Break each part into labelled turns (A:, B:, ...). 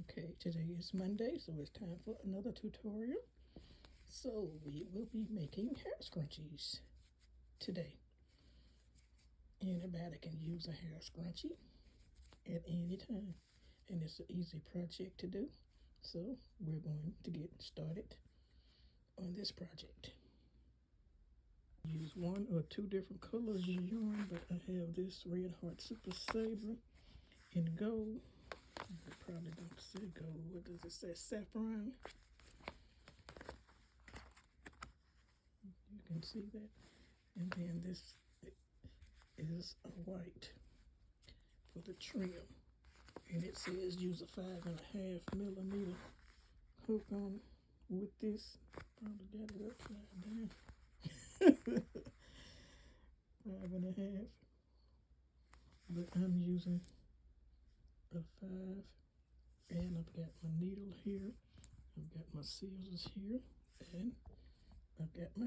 A: Okay, today is Monday, so it's time for another tutorial. So we will be making hair scrunchies today. Anybody can use a hair scrunchie at any time, and it's an easy project to do. So we're going to get started on this project. Use one or two different colors of yarn, but I have this Red Heart Super Saver in gold. I probably don't say gold. What does it say? Saffron. You can see that. And then this is a white for the trim. And it says use a 5.5 millimeter hook on with this. Probably got it upside down. 5.5. But I'm using a 5. And I've got my needle here. I've got my scissors here. And I've got my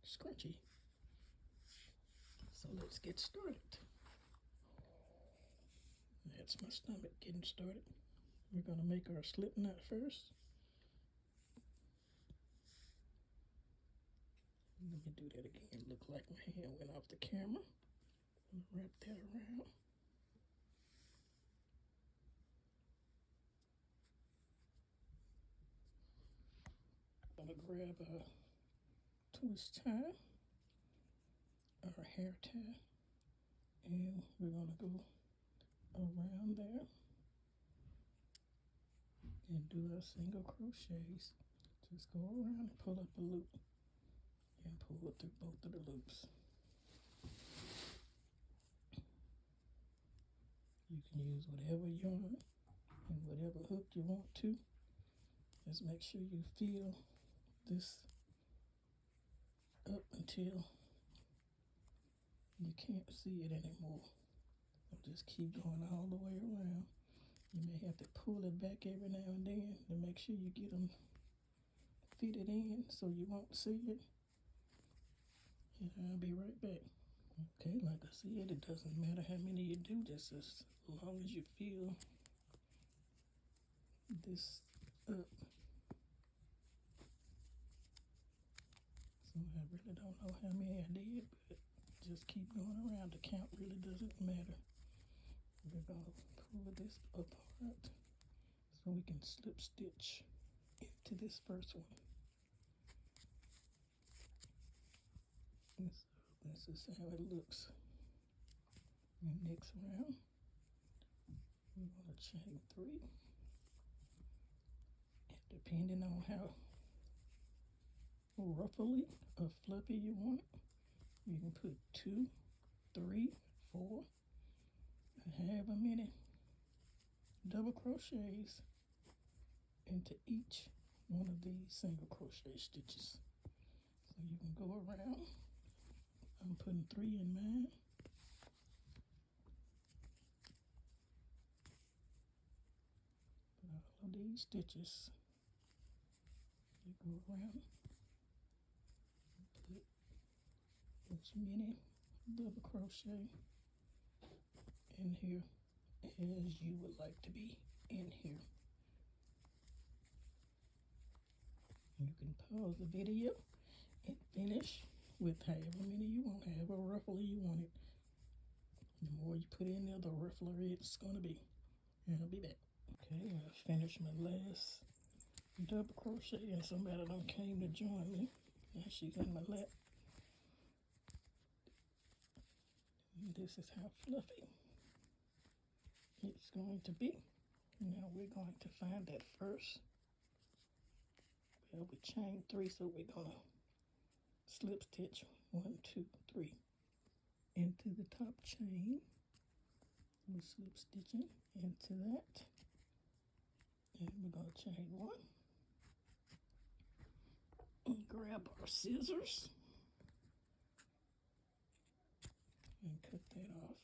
A: scrunchie. So let's get started. That's my stomach getting started. We're going to make our slip knot first. Let me do that again. Look like my hand went off the camera. Wrap that around. I'm going to grab a twist tie or a hair tie, and we're going to go around there and do our single crochets. Just go around and pull up a loop and pull it through both of the loops. You can use whatever yarn and whatever hook you want to. Just make sure you feel this up until you can't see it anymore. So just keep going all the way around. You may have to pull it back every now and then to make sure you get them fitted in so you won't see it. And I'll be right back. Okay, like I said, it doesn't matter how many you do, just as long as you feel this up. So I really don't know how many I did, but just keep going around. The count really doesn't matter. We're going to pull this apart so we can slip stitch into this first one. And so this is how it looks. And next round, we're going to chain 3. And depending on how ruffly or fluffy you want it, you can put 2, 3, 4, however many double crochets into each one of these single crochet stitches. So you can go around. I'm putting 3 in mine. Put all of these stitches. You go around and put as many double crochet in here as you would like to be in here. You can pause the video and finish with however many you want, however roughly you want it. The more you put in there, the rougher it's going to be. And I'll be back. Okay, I finished my last double crochet and somebody done came to join me. Now she's in my lap. And this is how fluffy it's going to be. Now we're going to find that first. Well, we chain 3, so we're going to slip stitch 1, 2, 3 into the top chain. We're slip stitching into that. And we're going to chain 1. And grab our scissors and cut that off.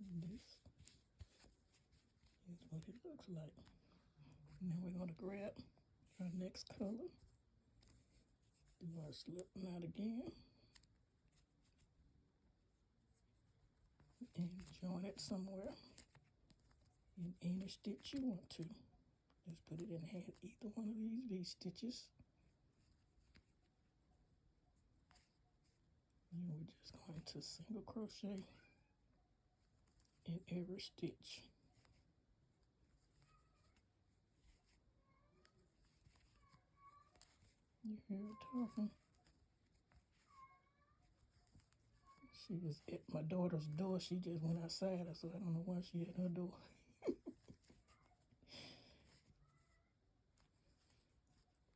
A: And this is what it looks like. Now we're going to grab our next color, do our slip knot again, and join it somewhere in any stitch you want to. Just put it in hand, either one of these V-stitches. And we're just going to single crochet in every stitch. You hear her talking? She was at my daughter's door. She just went outside, so I don't know why she at her door.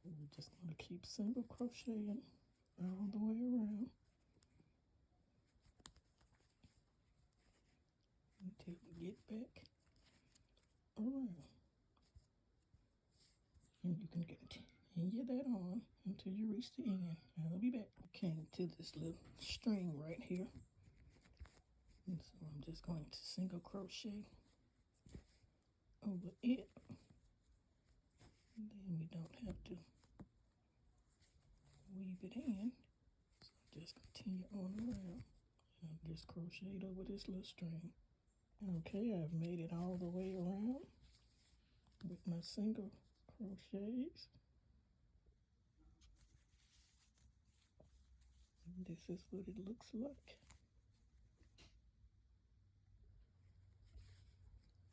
A: We're just going to keep single crocheting all the way around until we get back around. And you can continue that on until you reach the end. I'll be back. I came to this little string right here. And so I'm just going to single crochet over it. And then we don't have to weave it in. So just continue on around. And I'll just crochet over this little string. Okay, I've made it all the way around with my single crochets. And this is what it looks like.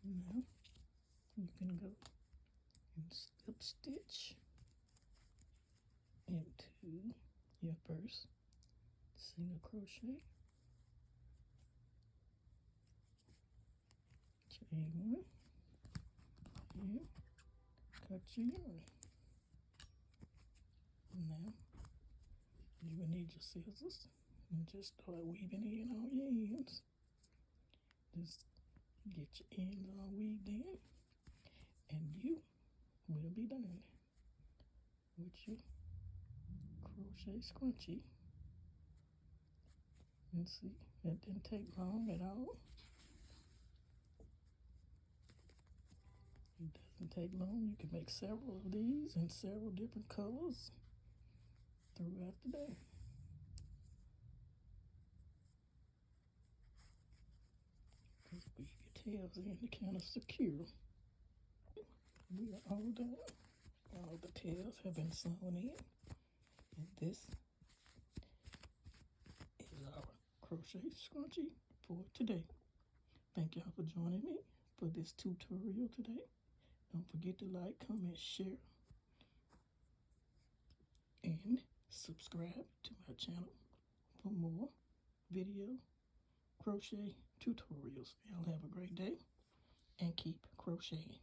A: Now you can go and slip stitch into your first single crochet, chain one, and cut your yarn. Now you will need your scissors and just start weaving in on your ends. Just get your ends all weaved in, and you will be done with your crochet scrunchie. And see, that didn't take long at all. It doesn't take long. You can make several of these in several different colors throughout the day. Just weave your tails in to kind of secure. We are all done. All the tails have been sewn in. And this is our crochet scrunchie for today. Thank y'all for joining me for this tutorial today. Don't forget to like, comment, share, and subscribe to my channel for more video crochet tutorials. Y'all have a great day and keep crocheting.